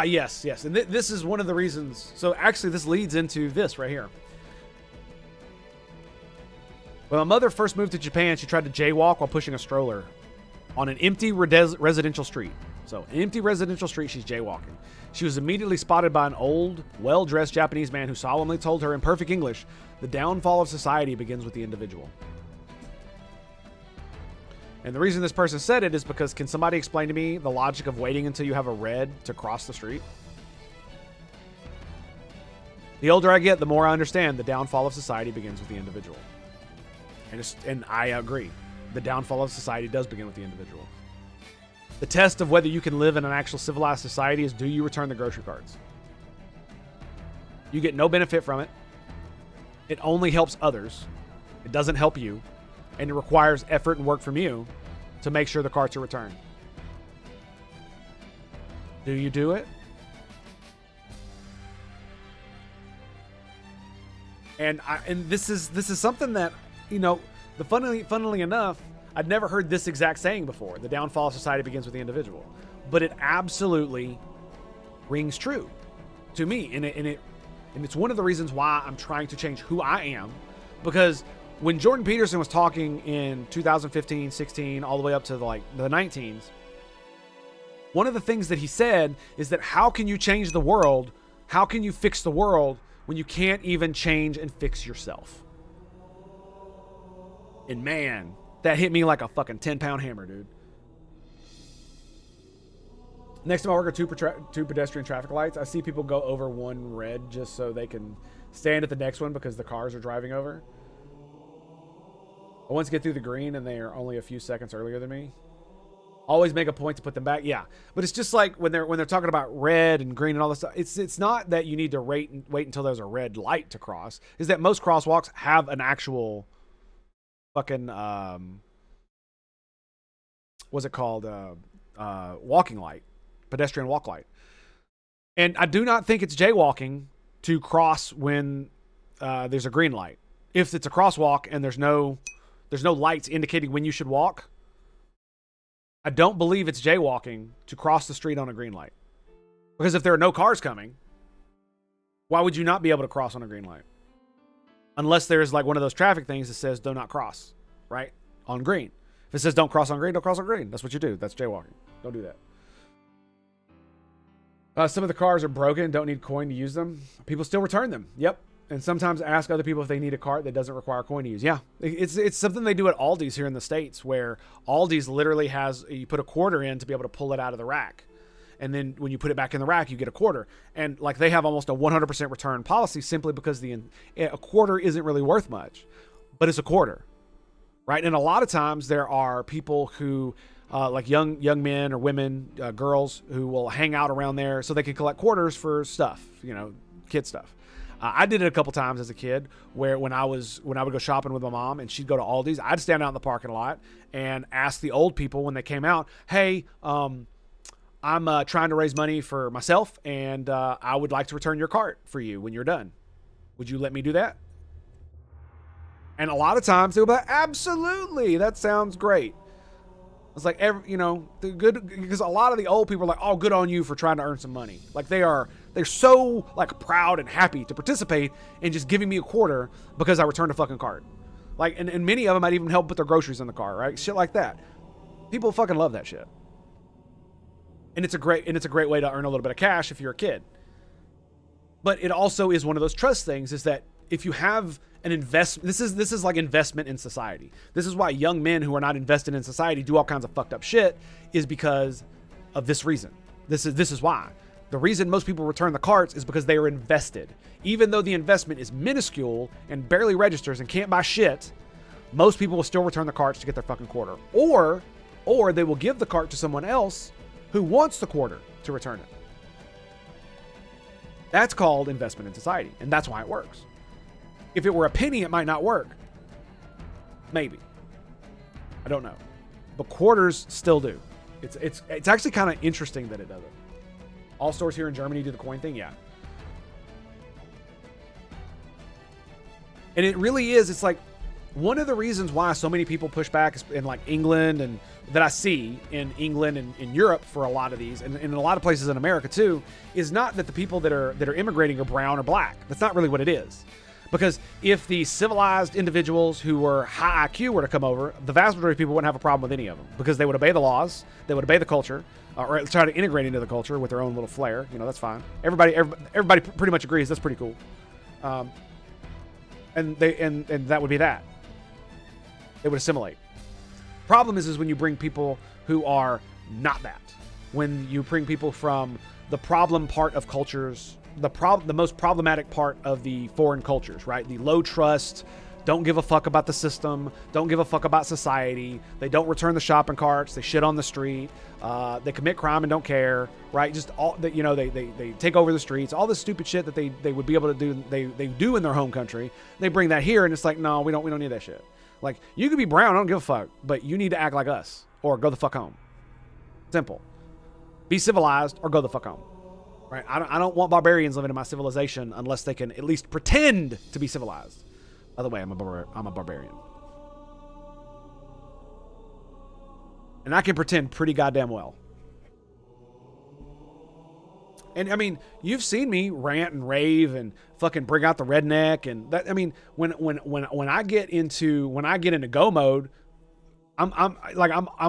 Yes. And this is one of the reasons. So actually, this leads into this right here. When my mother first moved to Japan, she tried to jaywalk while pushing a stroller on an empty residential street. So, an empty residential street, she's jaywalking. She was immediately spotted by an old, well-dressed Japanese man who solemnly told her in perfect English, the downfall of society begins with the individual. And the reason this person said it is because, can somebody explain to me the logic of waiting until you have a red to cross the street? The older I get, the more I understand the downfall of society begins with the individual. And I agree. The downfall of society does begin with the individual. The test of whether you can live in an actual civilized society is, do you return the grocery cards? You get no benefit from it. It only helps others. It doesn't help you. And it requires effort and work from you to make sure the carts are returned. Do you do it? And this is something that, you know, funnily enough, I'd never heard this exact saying before. The downfall of society begins with the individual. But it absolutely rings true to me. And it's one of the reasons why I'm trying to change who I am. Because when Jordan Peterson was talking in 2015, 16, all the way up to the 19s, one of the things that he said is that how can you change the world? How can you fix the world when you can't even change and fix yourself? And man, that hit me like a fucking 10-pound hammer, dude. Next time I work at two pedestrian traffic lights, I see people go over one red just so they can stand at the next one because the cars are driving over. I once get through the green and they are only a few seconds earlier than me. Always make a point to put them back. Yeah, but it's just like when they're talking about red and green and all this stuff. It's not that you need to wait until there's a red light to cross. Is that most crosswalks have an actual fucking what's it called? Walking light, pedestrian walk light. And I do not think it's jaywalking to cross when there's a green light. If it's a crosswalk and there's no lights indicating when you should walk, I don't believe it's jaywalking to cross the street on a green light. Because if there are no cars coming, why would you not be able to cross on a green light? Unless there's like one of those traffic things that says do not cross, right? On green. If it says don't cross on green, don't cross on green. That's what you do. That's jaywalking. Don't do that. Some of the cars are broken, don't need coin to use them. People still return them. Yep. And sometimes ask other people if they need a cart that doesn't require coin to use. Yeah, it's something they do at Aldi's here in the States, where Aldi's literally has, you put a quarter in to be able to pull it out of the rack. And then when you put it back in the rack, you get a quarter. And like they have almost a 100% return policy simply because a quarter isn't really worth much, but it's a quarter, right? And a lot of times there are people who, like young men or women, girls who will hang out around there so they can collect quarters for stuff, kid stuff. I did it a couple times as a kid where when I would go shopping with my mom and she'd go to Aldi's, I'd stand out in the parking lot and ask the old people when they came out, hey, I'm trying to raise money for myself and I would like to return your cart for you when you're done. Would you let me do that? And a lot of times they'll be like, absolutely, that sounds great. It's like, the good, because a lot of the old people are like, oh, good on you for trying to earn some money. Like they're so like proud and happy to participate in just giving me a quarter because I returned a fucking cart. Like, and many of them might even help put their groceries in the car, right? Shit like that. People fucking love that shit. And it's a great way to earn a little bit of cash if you're a kid. But it also is one of those trust things, is that if you have an investment, this is like investment in society. This is why young men who are not invested in society do all kinds of fucked up shit, is because of this reason. This is why. The reason most people return the carts is because they are invested. Even though the investment is minuscule and barely registers and can't buy shit, most people will still return the carts to get their fucking quarter. Or they will give the cart to someone else who wants the quarter to return it. That's called investment in society, and that's why it works. If it were a penny, it might not work. Maybe. I don't know. But quarters still do. It's actually kind of interesting that it doesn't. All stores here in Germany do the coin thing, yeah. And it really is, it's like, one of the reasons why so many people push back in like England, and that I see in England and in Europe for a lot of these, and in a lot of places in America too, is not that the people that are immigrating are brown or black. That's not really what it is. Because if the civilized individuals who were high IQ were to come over, the vast majority of people wouldn't have a problem with any of them, because they would obey the laws, they would obey the culture, or try to integrate into the culture with their own little flair. You know, that's fine. Everybody pretty much agrees that's pretty cool. And that would be that. They would assimilate. Problem is when you bring people who are not that. When you bring people from the problem part of cultures, the most problematic part of the foreign cultures, right? The low trust, don't give a fuck about the system, don't give a fuck about society. They don't return the shopping carts. They shit on the street. They commit crime and don't care, right? Just all that, you know, they take over the streets. All this stupid shit that they would be able to do, they do in their home country. They bring that here, and it's like, no, we don't need that shit. Like, you could be brown, I don't give a fuck, but you need to act like us, or go the fuck home. Simple. Be civilized, or go the fuck home. Right? I don't want barbarians living in my civilization unless they can at least pretend to be civilized. By the way, I'm a barbarian. And I can pretend pretty goddamn well. And I mean, you've seen me rant and rave and fucking bring out the redneck, and that. I mean, when I get into go mode, I'm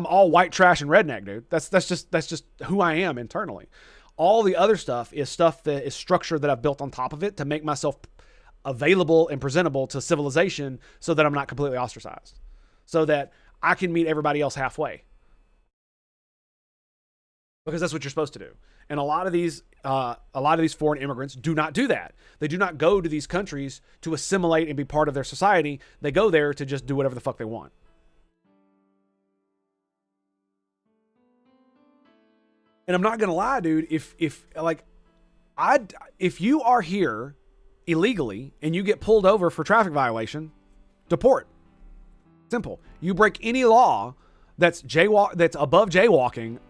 all white trash and redneck, dude. That's just who I am internally. All the other stuff is stuff that is structure that I've built on top of it to make myself available and presentable to civilization, so that I'm not completely ostracized, so that I can meet everybody else halfway. Because that's what you're supposed to do. And a lot of these foreign immigrants do not do that. They do not go to these countries to assimilate and be part of their society. They go there to just do whatever the fuck they want. And I'm not gonna lie, dude. If you are here illegally and you get pulled over for traffic violation, deport. Simple. You break any law that's above jaywalking,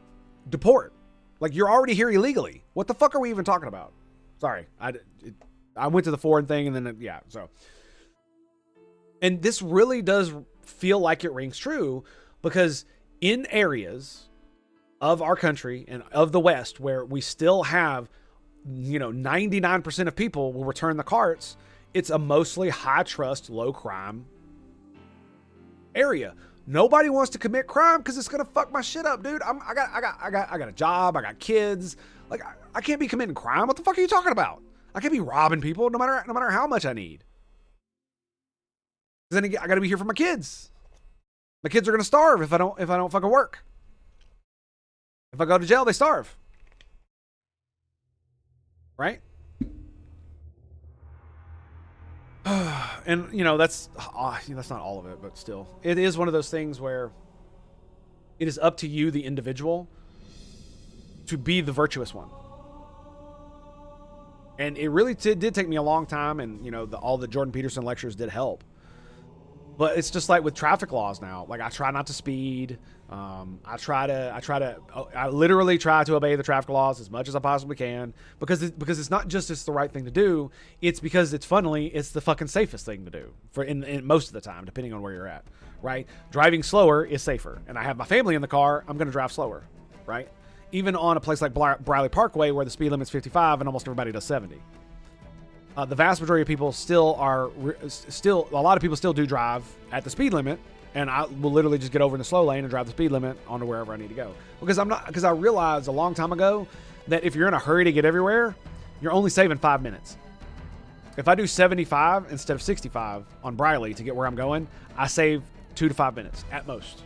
deport. Like, you're already here illegally. What the fuck are we even talking about? Sorry, I went to the foreign thing, and then yeah. So, and this really does feel like it rings true, because in areas of our country and of the West where we still have, 99% of people will return the carts, it's a mostly high trust, low crime area. Nobody wants to commit crime because it's gonna fuck my shit up, dude. I got a job, I got kids. Like, I can't be committing crime. What the fuck are you talking about? I can't be robbing people no matter how much I need. Then I gotta be here for my kids. My kids are gonna starve if I don't fucking work. If I go to jail, they starve. Right? And that's not all of it, but still, it is one of those things where it is up to you, the individual, to be the virtuous one. And it really did take me a long time, and all the Jordan Peterson lectures did help. But it's just like with traffic laws now. Like, I try not to speed. I literally try to obey the traffic laws as much as I possibly can, because it's not just it's the right thing to do. It's because it's the fucking safest thing to do in most of the time, depending on where you're at, right? Driving slower is safer, and I have my family in the car. I'm going to drive slower, right? Even on a place like Briley Parkway, where the speed limit's 55 and almost everybody does 70. The vast majority of people a lot of people still do drive at the speed limit, and I will literally just get over in the slow lane and drive the speed limit onto wherever I need to go. Because I realized a long time ago that if you're in a hurry to get everywhere, you're only saving 5 minutes. If I do 75 instead of 65 on Briley to get where I'm going, I save 2 to 5 minutes at most.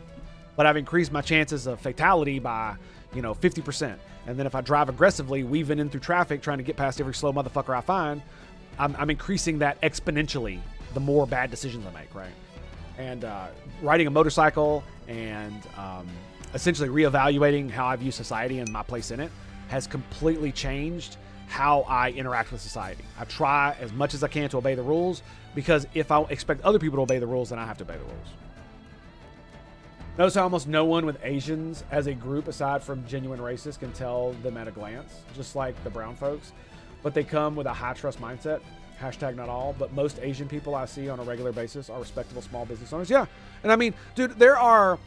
But I've increased my chances of fatality by 50%. And then if I drive aggressively, weaving in through traffic, trying to get past every slow motherfucker I find, I'm increasing that exponentially the more bad decisions I make, right? And riding a motorcycle and essentially reevaluating how I view society and my place in it has completely changed how I interact with society. I try as much as I can to obey the rules, because if I expect other people to obey the rules, then I have to obey the rules. Notice how almost no one with Asians as a group, aside from genuine racists, can tell them at a glance, just like the brown folks. but they come with a high trust mindset. Hashtag not all, but most Asian people I see on a regular basis are respectable small business owners. Yeah. And I mean, dude, there are,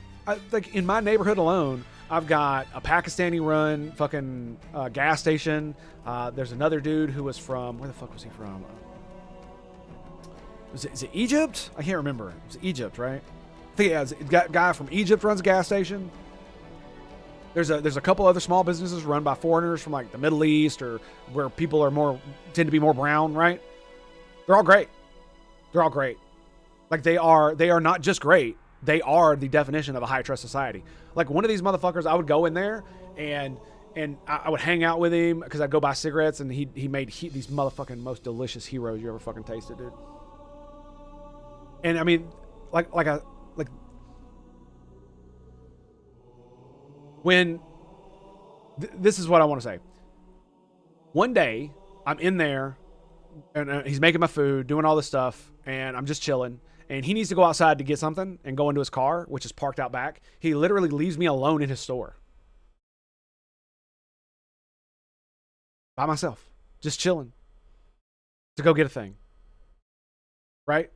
like in my neighborhood alone, I've got a Pakistani run fucking gas station. There's another dude who was from, where the fuck was he from? Is it Egypt? I can't remember. It was Egypt, right? I think it's a guy from Egypt runs a gas station. There's a couple other small businesses run by foreigners from like the Middle East or where people are tend to be more brown, right? They're all great. They're all great. Like they are not just great. They are the definition of a high trust society. Like one of these motherfuckers, I would go in there and I would hang out with him because I'd go buy cigarettes and he made these motherfucking most delicious heroes you ever fucking tasted, dude. And I mean, this is what I want to say. One day I'm in there and he's making my food, doing all this stuff, and I'm just chilling. And he needs to go outside to get something and go into his car, which is parked out back. He literally leaves me alone in his store. By myself. Just chilling. To go get a thing. Right?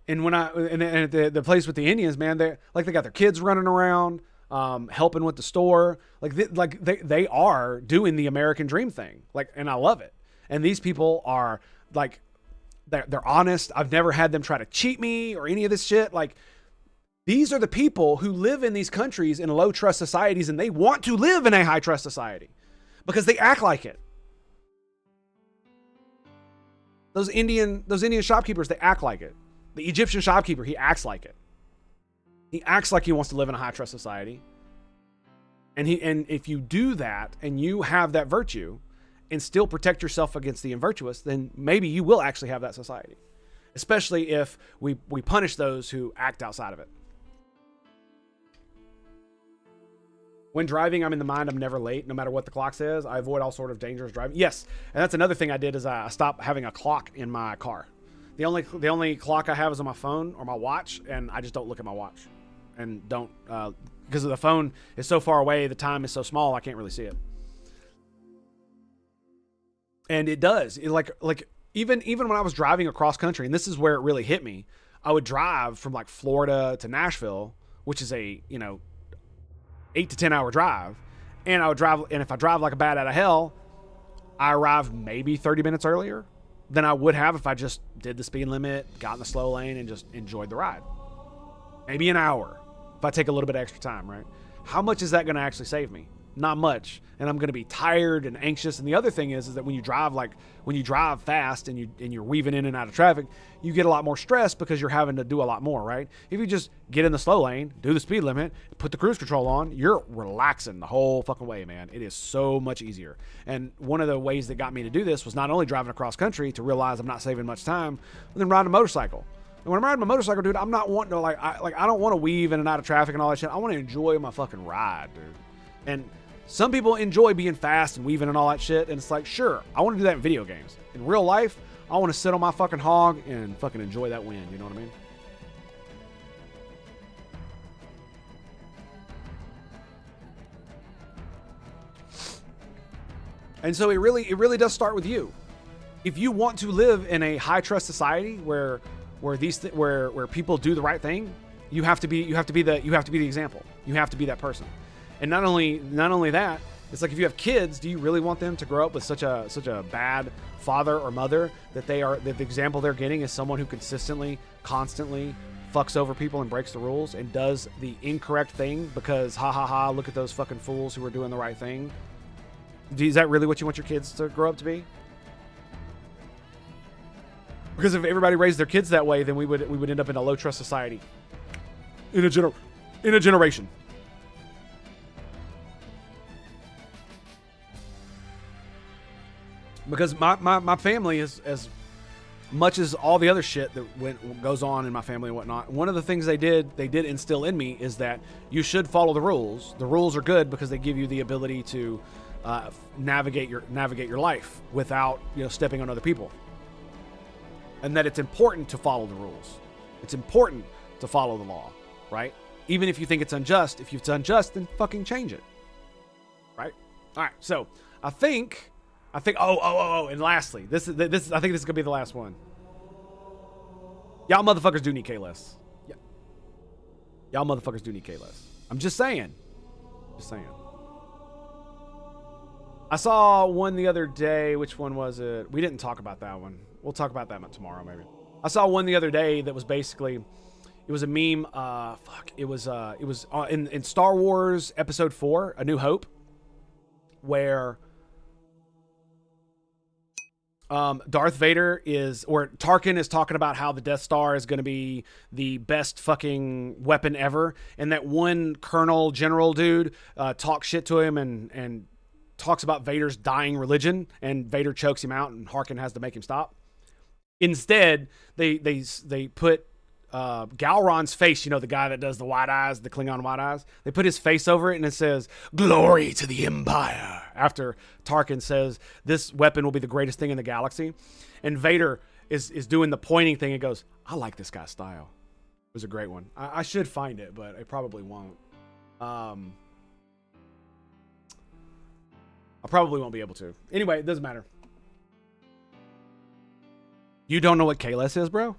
And when at the place with the Indians, man, they got their kids running around, helping with the store. They are doing the American dream thing. And I love it. And these people are like, they're honest. I've never had them try to cheat me or any of this shit. Like, these are the people who live in these countries in low trust societies, and they want to live in a high trust society because they act like it. Those Indian shopkeepers, they act like it. The Egyptian shopkeeper, he acts like it. He acts like he wants to live in a high trust society. And if you do that and you have that virtue and still protect yourself against the unvirtuous, then maybe you will actually have that society. Especially if we punish those who act outside of it. When driving, I'm in the mind, I'm never late, no matter what the clock says. I avoid all sort of dangerous driving. Yes, and that's another thing I did is I stopped having a clock in my car. The only clock I have is on my phone or my watch, and I just don't look at my watch. And don't, because the phone is so far away, the time is so small, I can't really see it. And it does. Even when I was driving across country, and this is where it really hit me, I would drive from like Florida to Nashville, which is a 8 to 10 hour drive, and if I drive like a bat out of hell, I arrive maybe 30 minutes earlier than I would have if I just did the speed limit, got in the slow lane, and just enjoyed the ride. Maybe an hour if I take a little bit of extra time, right? How much is that going to actually save me? Not much. And I'm going to be tired and anxious. And the other thing is that when you drive fast and you're weaving in and out of traffic, you get a lot more stress because you're having to do a lot more, right? If you just get in the slow lane, do the speed limit, put the cruise control on, you're relaxing the whole fucking way, man. It is so much easier. And one of the ways that got me to do this was not only driving across country to realize I'm not saving much time, but then riding a motorcycle. And when I'm riding my motorcycle, dude, I'm not wanting to I don't want to weave in and out of traffic and all that shit. I want to enjoy my fucking ride, dude. And some people enjoy being fast and weaving and all that shit. And it's like, sure, I want to do that in video games. In real life, I want to sit on my fucking hog and fucking enjoy that wind. You know what I mean? And so it really does start with you. If you want to live in a high trust society where people do the right thing, you have to be the example. You have to be that person. And not only that, it's like if you have kids, do you really want them to grow up with such a bad father or mother that the example they're getting is someone who consistently, constantly fucks over people and breaks the rules and does the incorrect thing because look at those fucking fools who are doing the right thing? Is that really what you want your kids to grow up to be? Because if everybody raised their kids that way, then we would end up in a low trust society in a generation. Because my family is as much as all the other shit that goes on in my family and whatnot. One of the things they did instill in me is that you should follow the rules. The rules are good because they give you the ability to navigate your life without stepping on other people. And that it's important to follow the rules. It's important to follow the law, right? Even if you think it's unjust. If it's unjust, then fucking change it, right? All right. So I think I think. Oh. And lastly, this. I think this is gonna be the last one. Y'all motherfuckers do need K-less. Yeah. Y'all motherfuckers do need K-less. I'm just saying. Just saying. I saw one the other day. Which one was it? We didn't talk about that one. We'll talk about that one tomorrow, maybe. I saw one the other day that was basically, it was a meme. It was in Star Wars Episode 4, A New Hope, where Darth Vader or Tarkin is talking about how the Death Star is going to be the best fucking weapon ever, and that one Colonel General dude talks shit to him and talks about Vader's dying religion, and Vader chokes him out, and Tarkin has to make him stop. Instead, they put Galron's face, you know, the guy that does the white eyes, the Klingon white eyes. They put his face over it, and it says, "Glory to the Empire," after Tarkin says, "This weapon will be the greatest thing in the galaxy." And Vader is doing the pointing thing and goes, "I like this guy's style." It was a great one. I should find it, but I probably won't. I probably won't be able to. Anyway, it doesn't matter. You don't know what K-less is, bro?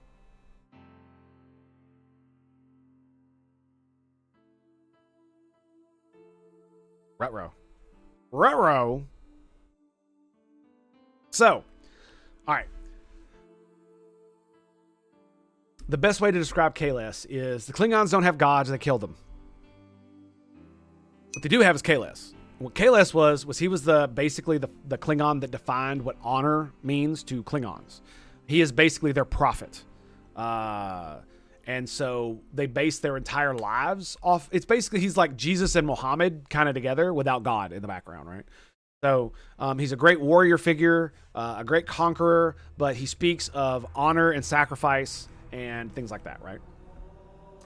Retro. So, all right. The best way to describe K-less is the Klingons don't have gods, they killed them. What they do have is K-less. What K-less was he was basically the Klingon that defined what honor means to Klingons. He is basically their prophet. And so they base their entire lives off. It's basically, he's like Jesus and Muhammad kind of together without God in the background, right? So he's a great warrior figure, a great conqueror, but he speaks of honor and sacrifice and things like that, right?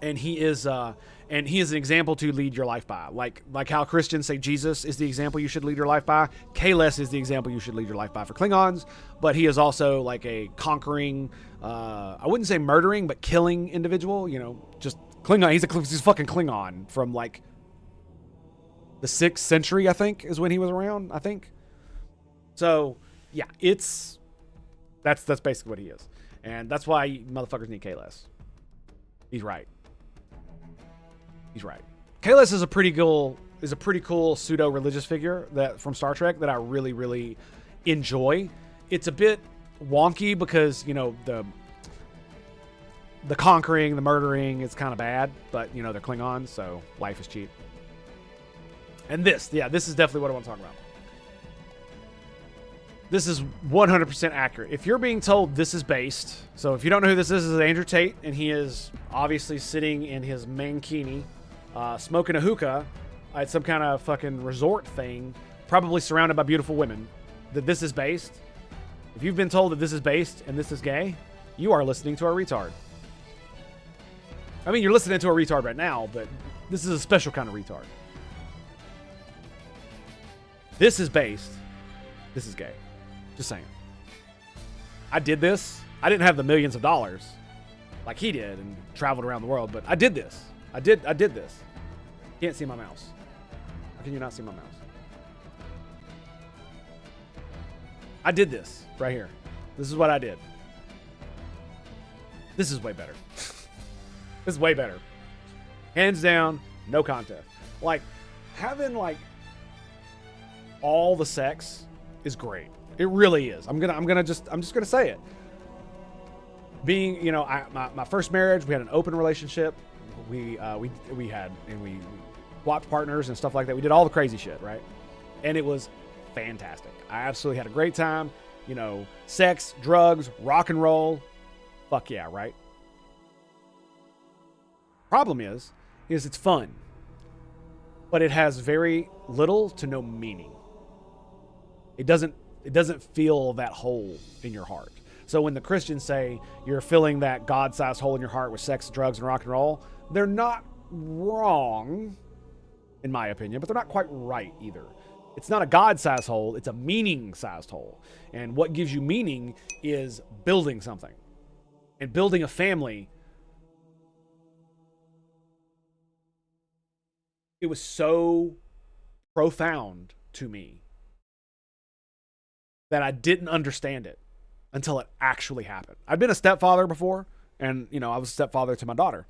And he is an example to lead your life by. Like how Christians say Jesus is the example you should lead your life by. K-less is the example you should lead your life by for Klingons, but he is also like a conquering, I wouldn't say murdering, but killing individual. You know, just Klingon. He's a fucking Klingon from like the 6th century, I think, is when he was around. I think. So yeah, that's basically what he is, and that's why motherfuckers need K-less. He's right. He's right. K-less is a pretty cool pseudo religious figure that from Star Trek that I really, really enjoy. It's a bit wonky because, you know, the conquering, the murdering is kind of bad, but you know, they're Klingons, so life is cheap. And this is definitely what I want to talk about. This is 100% accurate. If you're being told this is based, so if you don't know who this is Andrew Tate, and he is obviously sitting in his mankini, smoking a hookah at some kind of fucking resort thing, probably surrounded by beautiful women, that this is based. If you've been told that this is based and this is gay, you are listening to a retard. I mean, you're listening to a retard right now, but this is a special kind of retard. This is based. This is gay. Just saying. I did this. I didn't have the millions of dollars like he did and traveled around the world, but I did this. I did this. Can't see my mouse. How can you not see my mouse? I did this right here. This is what I did. This is way better. This is way better. Hands down, no contest. Like, having like all the sex is great. It really is. I'm just gonna say it. Being, you know, my first marriage, we had an open relationship. We swapped partners and stuff like that. We did all the crazy shit, right? And it was fantastic. I absolutely had a great time. You know, sex, drugs, rock and roll. Fuck yeah, right? Problem is it's fun, but it has very little to no meaning. It doesn't feel that hole in your heart. So when the Christians say you're filling that God-sized hole in your heart with sex, drugs, and rock and roll, they're not wrong, in my opinion, but they're not quite right either. It's not a God-sized hole, it's a meaning-sized hole. And what gives you meaning is building something. And building a family. It was so profound to me that I didn't understand it until it actually happened. I'd been a stepfather before, and I was a stepfather to my daughter,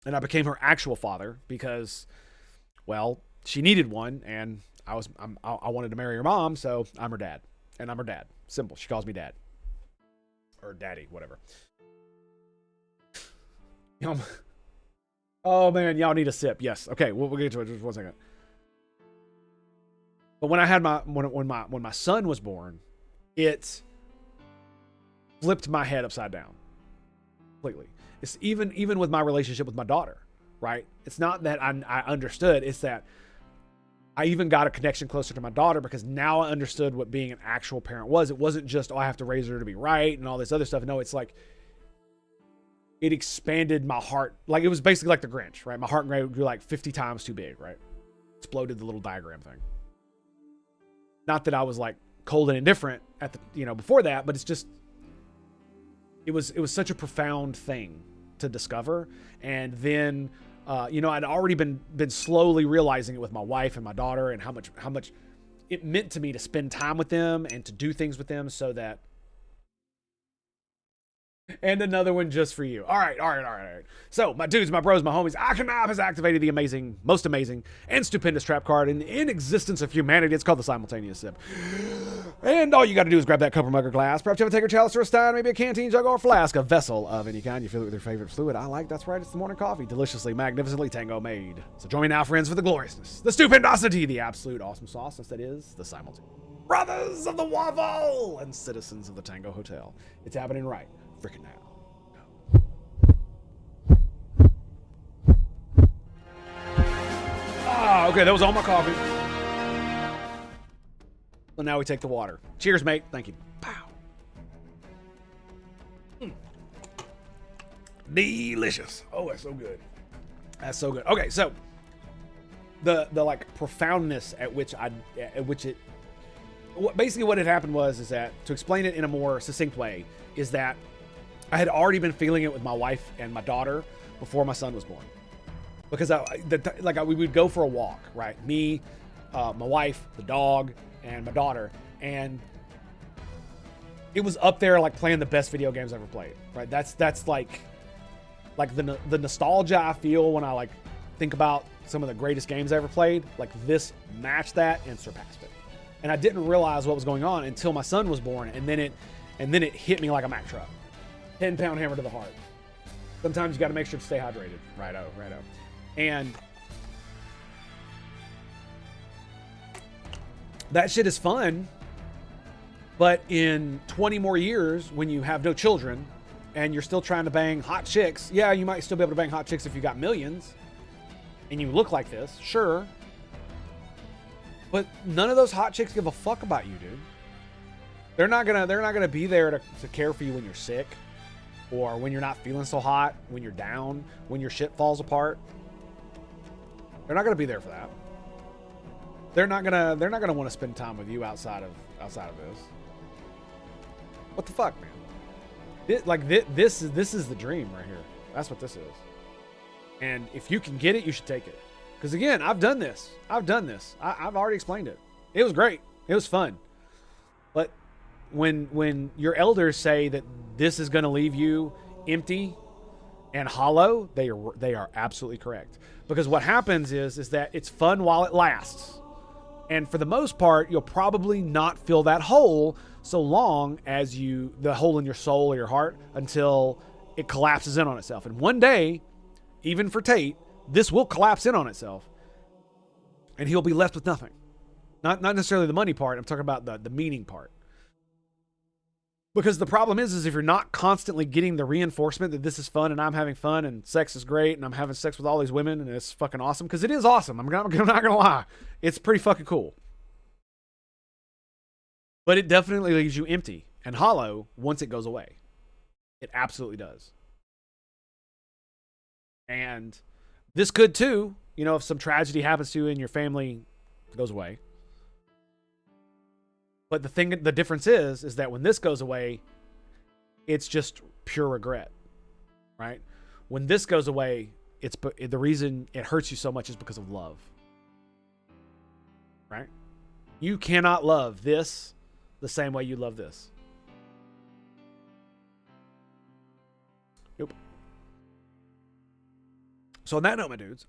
and I became her actual father because, well, she needed one, and I wanted to marry her mom, so I'm her dad, and I'm her dad. Simple. She calls me dad or daddy, whatever. Oh man, y'all need a sip. Yes. Okay, we'll get to it. Just 1 second. But when I had when my son was born, it flipped my head upside down completely. It's even with my relationship with my daughter, right? It's not that I understood. It's that I even got a connection closer to my daughter because now I understood what being an actual parent was. It wasn't just, I have to raise her to be right and all this other stuff. No, it's like it expanded my heart. Like it was basically like the Grinch, right? My heart grew like 50 times too big, right? Exploded the little diagram thing. Not that I was like cold and indifferent at the, before that, but it's just, it was such a profound thing to discover. And then, I'd already been slowly realizing it with my wife and my daughter and how much it meant to me to spend time with them and to do things with them so that. And another one just for you. All right. So, my dudes, my bros, my homies, Akanab has activated the most amazing, and stupendous trap card in existence of humanity. It's called the Simultaneous Sip. And all you got to do is grab that cup or mug or glass. Perhaps you have a taker, chalice, or a stein, maybe a canteen, jug, or a flask, a vessel of any kind. You fill it with your favorite fluid. That's right, it's the morning coffee. Deliciously, magnificently Tango made. So join me now, friends, for the gloriousness, the stupendosity, the absolute awesome sauce. That is the Simultaneous Brothers of the Waffle and citizens of the Tango Hotel. It's happening right freaking now. Okay, that was all my coffee. So now we take the water. Cheers, mate. Thank you. Pow. Delicious. Oh, that's so good. That's so good. Okay, so the like profoundness at which it basically what had happened is that, to explain it in a more succinct way, is that I had already been feeling it with my wife and my daughter before my son was born. Because we would go for a walk, right? Me, my wife, the dog, and my daughter, and it was up there like playing the best video games I've ever played, right? That's like the nostalgia I feel when I like think about some of the greatest games I ever played. Like this matched that and surpassed it, and I didn't realize what was going on until my son was born, and then it hit me like a Mack truck, 10-pound hammer to the heart. Sometimes you got to make sure to stay hydrated. Righto. And that shit is fun, but in 20 more years, when you have no children and you're still trying to bang hot chicks, yeah, you might still be able to bang hot chicks if you got millions and you look like this, sure. But none of those hot chicks give a fuck about you, dude. They're not gonna be there to care for you when you're sick, or when you're not feeling so hot, when you're down, when your shit falls apart. They're not gonna be there for that. They're not gonna want to spend time with you outside of this. What the fuck, man? This is the dream right here. That's what this is. And if you can get it, you should take it. Because again, I've done this. I've already explained it. It was great. It was fun. But when your elders say that this is going to leave you empty and hollow, they are absolutely correct. Because what happens is that it's fun while it lasts. And for the most part, you'll probably not fill that hole so long as the hole in your soul or your heart, until it collapses in on itself. And one day, even for Tate, this will collapse in on itself. And he'll be left with nothing. Not necessarily the money part. I'm talking about the meaning part. Because the problem is if you're not constantly getting the reinforcement that this is fun and I'm having fun and sex is great and I'm having sex with all these women and it's fucking awesome, because it is awesome. I'm not going to lie. It's pretty fucking cool. But it definitely leaves you empty and hollow once it goes away. It absolutely does. And this could too, if some tragedy happens to you and your family goes away. But the difference is that when this goes away, it's just pure regret, right? When this goes away, the reason it hurts you so much is because of love, right? You cannot love this the same way you love this. Nope. So on that note, my dudes,